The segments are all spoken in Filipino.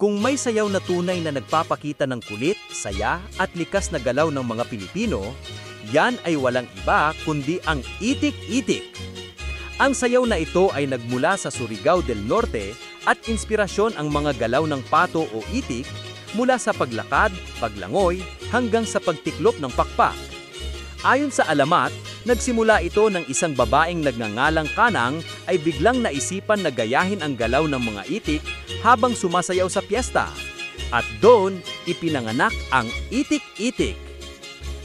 Kung may sayaw na tunay na nagpapakita ng kulit, saya at likas na galaw ng mga Pilipino, yan ay walang iba kundi ang itik-itik. Ang sayaw na ito ay nagmula sa Surigao del Norte at inspirasyon ang mga galaw ng pato o itik mula sa paglakad, paglangoy, hanggang sa pagtiklop ng pakpak. Ayon sa alamat, nagsimula ito ng isang babaeng nagngangalang Kanang ay biglang naisipan na gayahin ang galaw ng mga itik habang sumasayaw sa piyesta. At doon, ipinanganak ang itik-itik.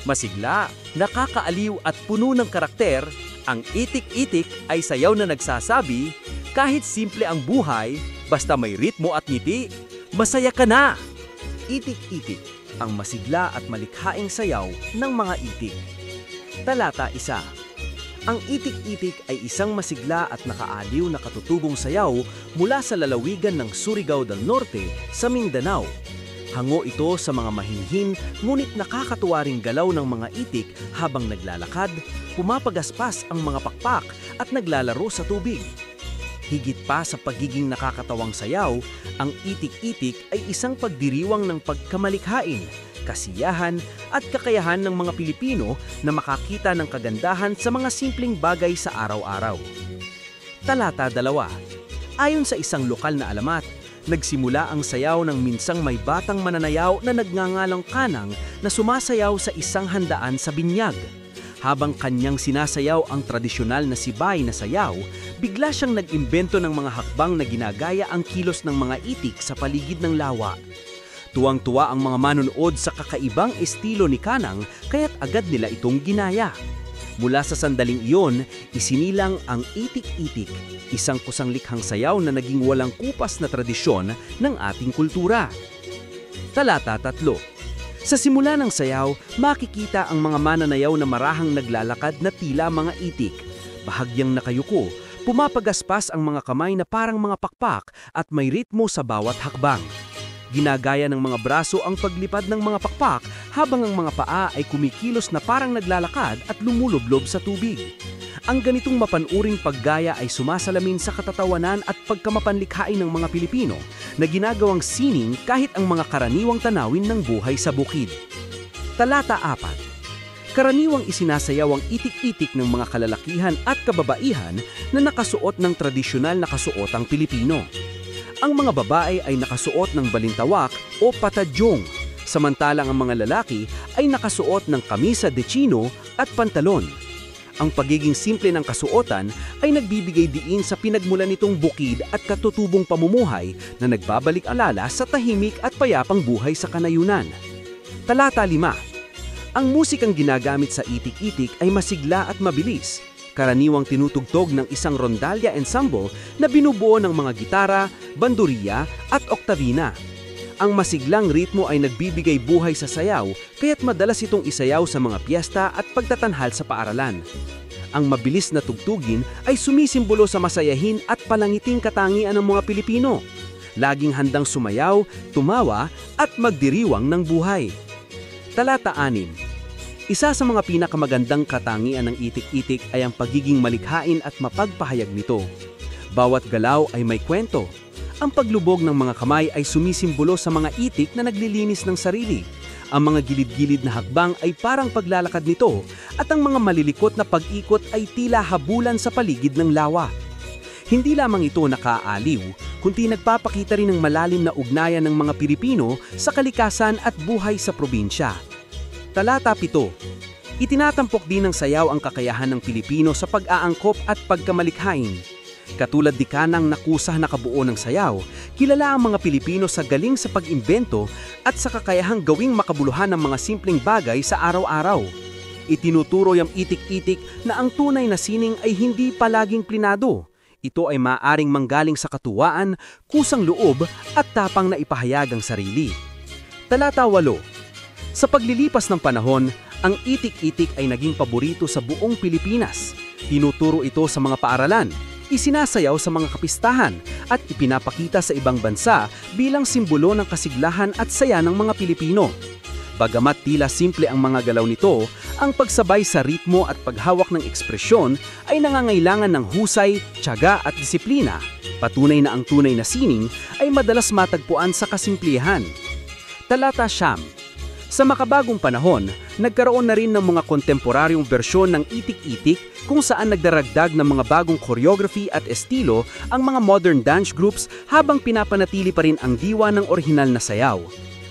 Masigla, nakakaaliw at puno ng karakter, ang itik-itik ay sayaw na nagsasabi, kahit simple ang buhay, basta may ritmo at ngiti, masaya ka na! Itik-itik, ang masigla at malikhaing sayaw ng mga itik. Talata 1. Ang itik-itik ay isang masigla at nakaaliw na katutubong sayaw mula sa lalawigan ng Surigao del Norte sa Mindanao. Hango ito sa mga mahinhin ngunit nakakatuwa ring galaw ng mga itik habang naglalakad, pumapagaspas ang mga pakpak at naglalaro sa tubig. Higit pa sa pagiging nakakatawang sayaw, ang itik-itik ay isang pagdiriwang ng pagkamalikhain, kasiyahan at kakayahan ng mga Pilipino na makakita ng kagandahan sa mga simpleng bagay sa araw-araw. Talata 2. Ayon sa isang lokal na alamat, nagsimula ang sayaw ng minsang may batang mananayaw na nagngangalang Kanang na sumasayaw sa isang handaan sa binyag. Habang kanyang sinasayaw ang tradisyonal na sibay na sayaw, bigla siyang nag-imbento ng mga hakbang na ginagaya ang kilos ng mga itik sa paligid ng lawa. Tuwang-tuwa ang mga manonood sa kakaibang estilo ni Kanang kaya't agad nila itong ginaya. Mula sa sandaling iyon, isinilang ang itik-itik, isang kusang-likhang sayaw na naging walang kupas na tradisyon ng ating kultura. Talata 3. Sa simula ng sayaw, makikita ang mga mananayaw na marahang naglalakad na tila mga itik. Bahagyang nakayuko, pumapagaspas ang mga kamay na parang mga pakpak at may ritmo sa bawat hakbang. Ginagaya ng mga braso ang paglipad ng mga pakpak habang ang mga paa ay kumikilos na parang naglalakad at lumulublob sa tubig. Ang ganitong mapanuring paggaya ay sumasalamin sa katatawanan at pagkamapanlikhain ng mga Pilipino na ginagawang sining kahit ang mga karaniwang tanawin ng buhay sa bukid. Talata 4. Karaniwang isinasayaw ang itik-itik ng mga kalalakihan at kababaihan na nakasuot ng tradisyonal na kasuotang Pilipino. Ang mga babae ay nakasuot ng balintawak o patadyong, samantalang ang mga lalaki ay nakasuot ng kamisa de chino at pantalon. Ang pagiging simple ng kasuotan ay nagbibigay diin sa pinagmulan nitong bukid at katutubong pamumuhay na nagbabalik-alala sa tahimik at payapang buhay sa kanayunan. Talata 5. Ang musikang ginagamit sa itik-itik ay masigla at mabilis, karaniwang tinutugtog ng isang rondalya ensemble na binubuo ng mga gitara, banduriya at oktavina. Ang masiglang ritmo ay nagbibigay buhay sa sayaw, kaya't madalas itong isayaw sa mga piyesta at pagtatanhal sa paaralan. Ang mabilis na tugtugin ay sumisimbolo sa masayahin at palangiting katangian ng mga Pilipino. Laging handang sumayaw, tumawa at magdiriwang ng buhay. Talata 6. Isa sa mga pinakamagandang katangian ng itik-itik ay ang pagiging malikhain at mapagpahayag nito. Bawat galaw ay may kwento. Ang paglubog ng mga kamay ay sumisimbolo sa mga itik na naglilinis ng sarili. Ang mga gilid-gilid na hakbang ay parang paglalakad nito at ang mga malilikot na pag-ikot ay tila habulan sa paligid ng lawa. Hindi lamang ito nakaaaliw, kundi nagpapakita rin ng malalim na ugnayan ng mga Pilipino sa kalikasan at buhay sa probinsya. Talata 7. Itinatampok din ng sayaw ang kakayahan ng Pilipino sa pag-aangkop at pagkamalikhain. Katulad di Kanang nakusah na kabuo ng sayaw, kilala ang mga Pilipino sa galing sa pag-imbento at sa kakayahang gawing makabuluhan ng mga simpleng bagay sa araw-araw. Itinuturo ang itik-itik na ang tunay na sining ay hindi palaging plinado. Ito ay maaaring manggaling sa katuwaan, kusang loob at tapang na ipahayag ang sarili. Talata 8. Sa paglilipas ng panahon, ang itik-itik ay naging paborito sa buong Pilipinas. Tinuturo ito sa mga paaralan, isinasayaw sa mga kapistahan at ipinapakita sa ibang bansa bilang simbolo ng kasiglahan at saya ng mga Pilipino. Bagamat tila simple ang mga galaw nito, ang pagsabay sa ritmo at paghawak ng ekspresyon ay nangangailangan ng husay, tiyaga at disiplina. Patunay na ang tunay na sining ay madalas matagpuan sa kasimplihan. Talata 9. Sa makabagong panahon, nagkaroon na rin ng mga kontemporaryong bersyon ng itik-itik kung saan nagdaragdag ng mga bagong choreography at estilo ang mga modern dance groups habang pinapanatili pa rin ang diwa ng orihinal na sayaw.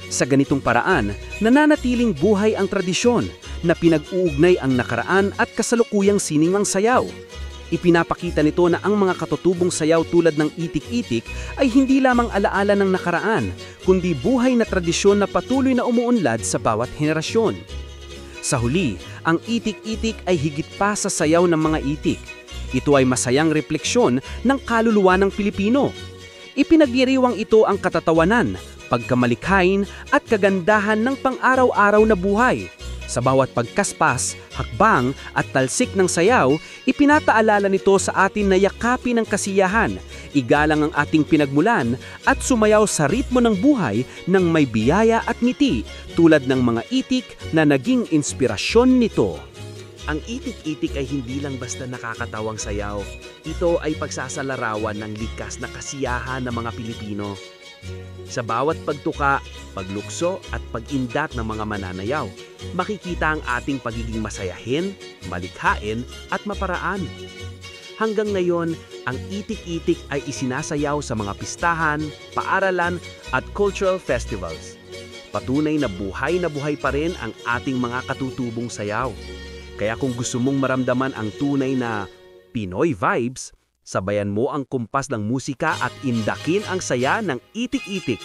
Sa ganitong paraan, nananatiling buhay ang tradisyon na pinag-uugnay ang nakaraan at kasalukuyang sining ng sayaw. Ipinapakita nito na ang mga katutubong sayaw tulad ng itik-itik ay hindi lamang alaala ng nakaraan, kundi buhay na tradisyon na patuloy na umuunlad sa bawat henerasyon. Sa huli, ang itik-itik ay higit pa sa sayaw ng mga itik. Ito ay masayang refleksyon ng kaluluwa ng Pilipino. Ipinagdiriwang ito ang katatawanan, pagkamalikhain at kagandahan ng pang-araw-araw na buhay. Sa bawat pagkaspas, hakbang at talsik ng sayaw, ipinataalala nito sa atin na yakapin ang kasiyahan, igalang ang ating pinagmulan at sumayaw sa ritmo ng buhay ng may biyaya at ngiti tulad ng mga itik na naging inspirasyon nito. Ang itik-itik ay hindi lang basta nakakatawang sayaw. Ito ay pagsasalarawan ng likas na kasiyahan ng mga Pilipino. Sa bawat pagtuka, paglukso at pag-indat ng mga mananayaw, makikita ang ating pagiging masayahin, malikhain at maparaan. Hanggang ngayon, ang itik-itik ay isinasayaw sa mga pistahan, paaralan at cultural festivals. Patunay na buhay pa rin ang ating mga katutubong sayaw. Kaya kung gusto mong maramdaman ang tunay na Pinoy vibes, sabayan mo ang kumpas ng musika at indakin ang saya ng itik-itik.